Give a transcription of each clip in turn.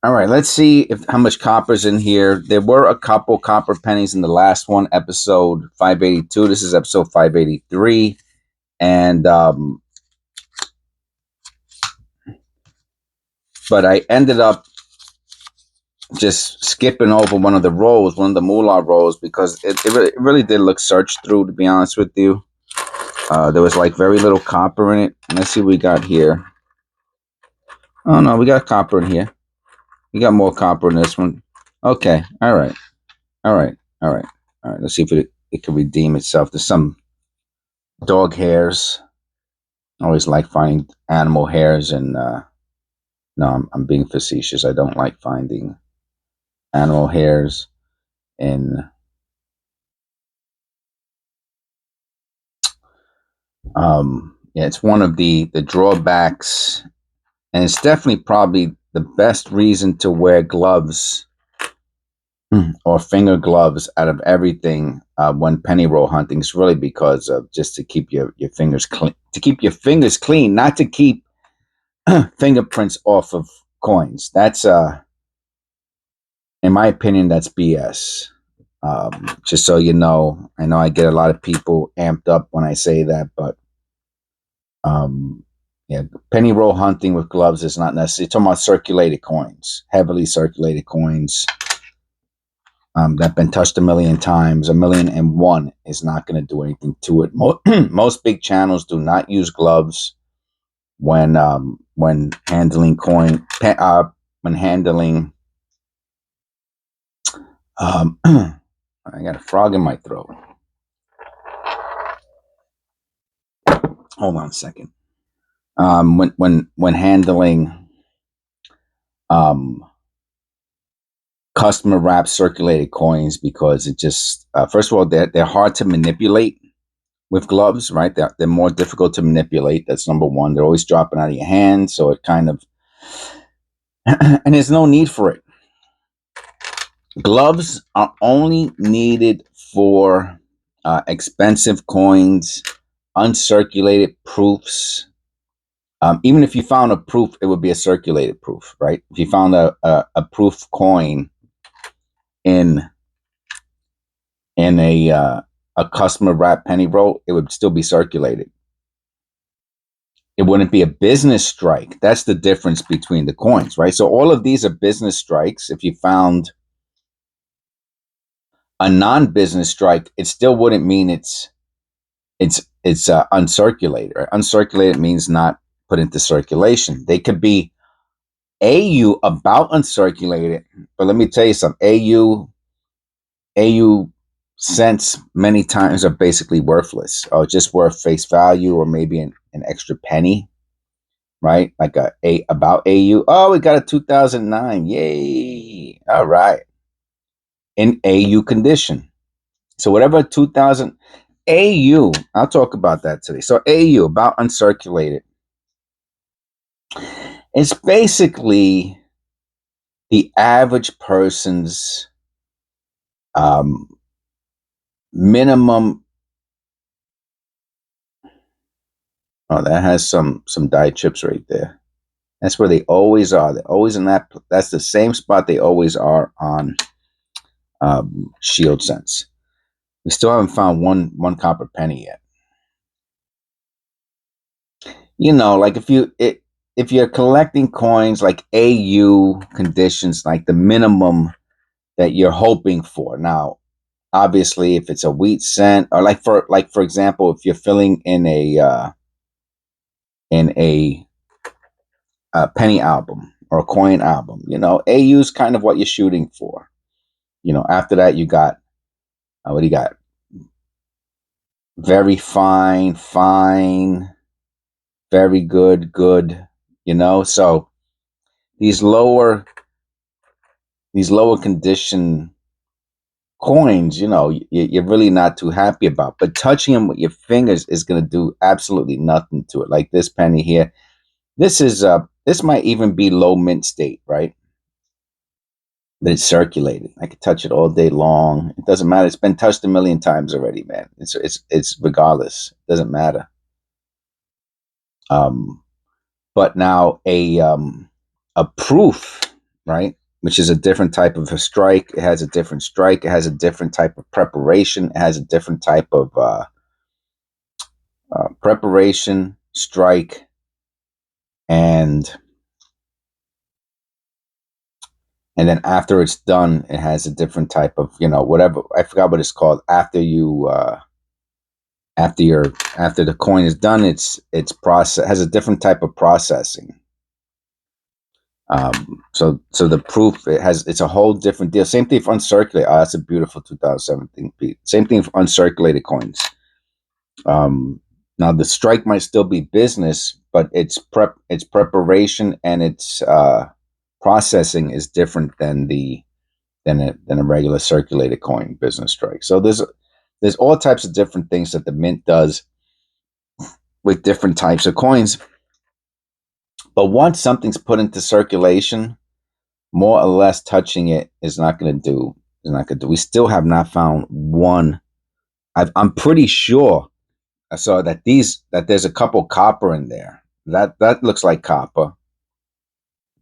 All right, let's see if how much copper's in here. There were a couple copper pennies in the last one, episode 582. This is episode 583. And but I ended up just skipping over one of the rows, one of the moolah rows, because it really did look searched through, to be honest with you. There was like very little copper in it. Let's see what we got here. Oh no, we got copper in here. We got more copper in this one. Okay, all right. All right. All right. All right. Let's see if it can redeem itself. There's some dog hairs. I always like finding animal hairs, and no, I'm being facetious. I don't like finding animal hairs in yeah, it's one of the drawbacks, and it's definitely probably the best reason to wear gloves or finger gloves out of everything when penny roll hunting. Is really because of just to keep your fingers clean, not to keep fingerprints off of coins. That's in my opinion, that's BS. Just so you know, I know I get a lot of people amped up when I say that, but yeah, penny roll hunting with gloves is not necessary. Talking about circulated coins, heavily circulated coins that have been touched a million times. 1,000,001 is not going to do anything to it. Most big channels do not use gloves when handling when handling. I got a frog in my throat. Hold on a second. When handling customer wrap circulated coins, because it just first of all they're hard to manipulate with gloves, right? They're more difficult to manipulate. That's number one. They're always dropping out of your hand, so it kind of and there's no need for it. Gloves are only needed for expensive coins, uncirculated proofs. Even if you found a proof, it would be a circulated proof, right? If you found a proof coin in a customer wrap penny roll, it would still be circulated. It wouldn't be a business strike. That's the difference between the coins, right? So all of these are business strikes. If you found a non-business strike, it still wouldn't mean it's uncirculated. Right? Uncirculated means not put into circulation. They could be AU about uncirculated, but let me tell you something. AU cents many times are basically worthless, or just worth face value, or maybe an extra penny, right? Like a about AU. Oh, we got a 2009. Yay! All right, in AU condition. So whatever 2000 AU, I'll talk about that today. So AU about uncirculated. It's basically the average person's minimum. Oh, that has some die chips right there. That's where they always are. They're always in that. That's the same spot they always are on shield cents. We still haven't found one copper penny yet. You know, like if you're collecting coins like AU conditions, like the minimum that you're hoping for. Now, obviously, if it's a wheat cent, or for example, if you're filling in a penny album or a coin album, you know, AU is kind of what you're shooting for. You know, after that, you got what do you got? Very fine, very good, good. You know, so these lower condition coins, you know, you're really not too happy about. But touching them with your fingers is going to do absolutely nothing to it. Like this penny here, this might even be low mint state, right? But it's circulated. I could touch it all day long. It doesn't matter. It's been touched a million times already, man. It's regardless. It doesn't matter. But now a proof right? Which is a different type of a strike. It has a different strike. It has a different type of preparation. It has a different type of preparation, strike, and then after it's done, it has a different type of, whatever. I forgot what it's called. After the coin is done, it's process has a different type of processing. So the proof, it's a whole different deal. Same thing for uncirculated. Oh, that's a beautiful 2017 piece. Same thing for uncirculated coins. Now the strike might still be business, but its preparation and its processing is different than a regular circulated coin business strike. So there's all types of different things that the mint does with different types of coins. But once something's put into circulation, more or less touching it is not going to do. Is not going to do. We still have not found one. I'm pretty sure I saw that there's a couple copper in there. That looks like copper.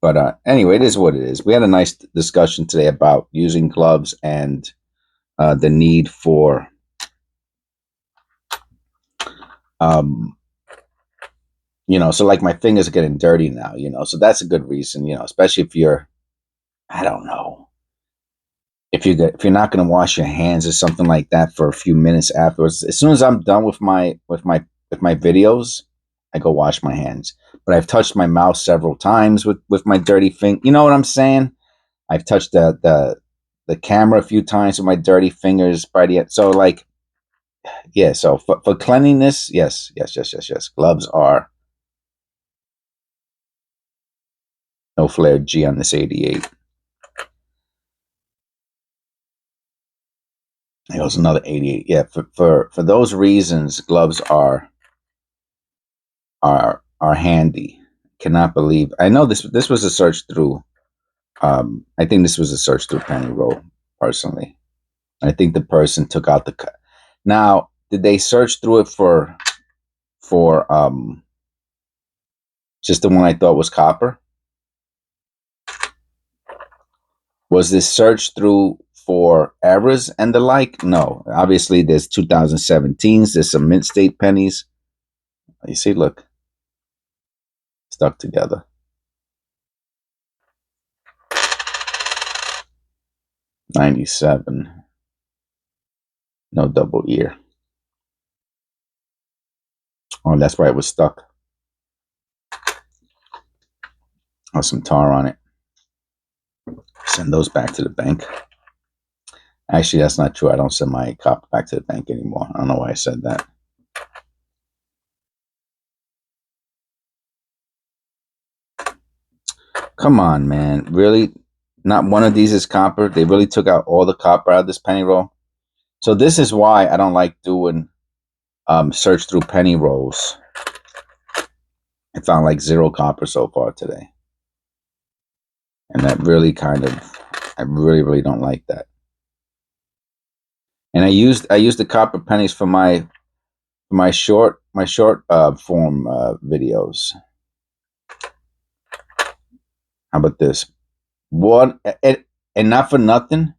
But anyway, it is what it is. We had a nice discussion today about using gloves and the need for um, so like my fingers are getting dirty now, so that's a good reason, especially if you're, I don't know, if you're not going to wash your hands or something like that for a few minutes afterwards. As soon as I'm done with my videos, I go wash my hands. But I've touched my mouth several times with my dirty finger. You know what I'm saying? I've touched the camera a few times with my dirty fingers by the end. So like, yeah. So for cleanliness, yes. Gloves are no flare G on this 88. It was another 88. Yeah, for those reasons, gloves are handy. Cannot believe. I know this was a search through. I think this was a search through Penny Roll. Personally, I think the person took out the cut. Now, did they search through it for just the one I thought was copper? Was this search through for errors and the like? No. Obviously, there's 2017s. There's some mint state pennies. You see, look, stuck together. 97. No double ear. Oh, that's why it was stuck. Oh, some tar on it. Send those back to the bank. Actually, that's not true. I don't send my copper back to the bank anymore. I don't know why I said that. Come on, man. Really? Not one of these is copper? They really took out all the copper out of this penny roll? So this is why I don't like doing search through penny rolls. I found like 0 copper so far today. And that really I really don't like that. And I used the copper pennies for my short form videos. How about this? One, and not for nothing,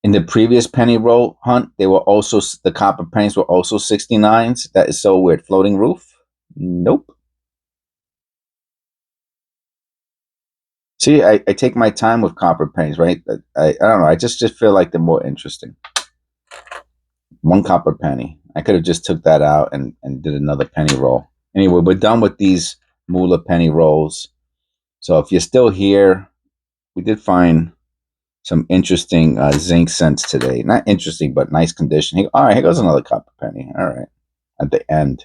in the previous penny roll hunt, the copper pennies were also 69s. That is so weird. Floating roof? Nope. See, I take my time with copper pennies, right? I don't know. I just feel like they're more interesting. 1 copper penny. I could have just took that out and did another penny roll. Anyway, we're done with these moolah penny rolls. So if you're still here, we did find some interesting zinc cents today. Not interesting, but nice condition. All right, here goes another copper penny. All right, at the end.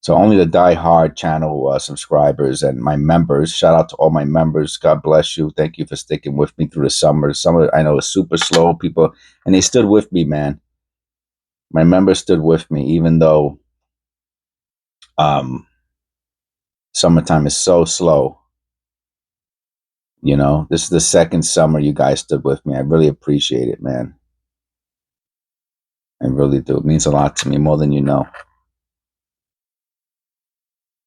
So only the die-hard channel subscribers and my members. Shout out to all my members. God bless you. Thank you for sticking with me through the summer. Summer, I know, is super slow. People, and they stood with me, man. My members stood with me, even though summertime is so slow. This is the second summer you guys stood with me. I really appreciate it, man. I really do. It means a lot to me, more than you know.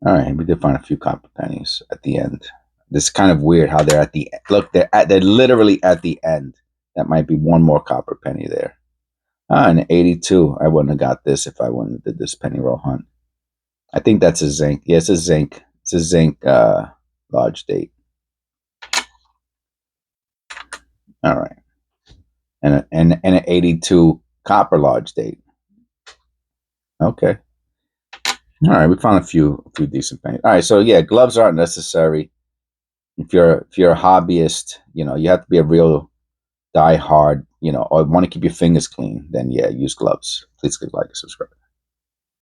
All right, we did find a few copper pennies at the end. This is kind of weird how they're at the look. They're literally at the end. That might be one more copper penny there. An 82. I wouldn't have got this if I wouldn't have did this penny roll hunt. I think that's a zinc. Yeah, it's a zinc. It's a zinc large date. All right, and an 82 copper large date. Okay. All right, we found a few decent pennies. All right, so yeah, gloves aren't necessary if you're a hobbyist. You know, you have to be a real die hard. You know, or want to keep your fingers clean. Then yeah, use gloves. Please click like and subscribe.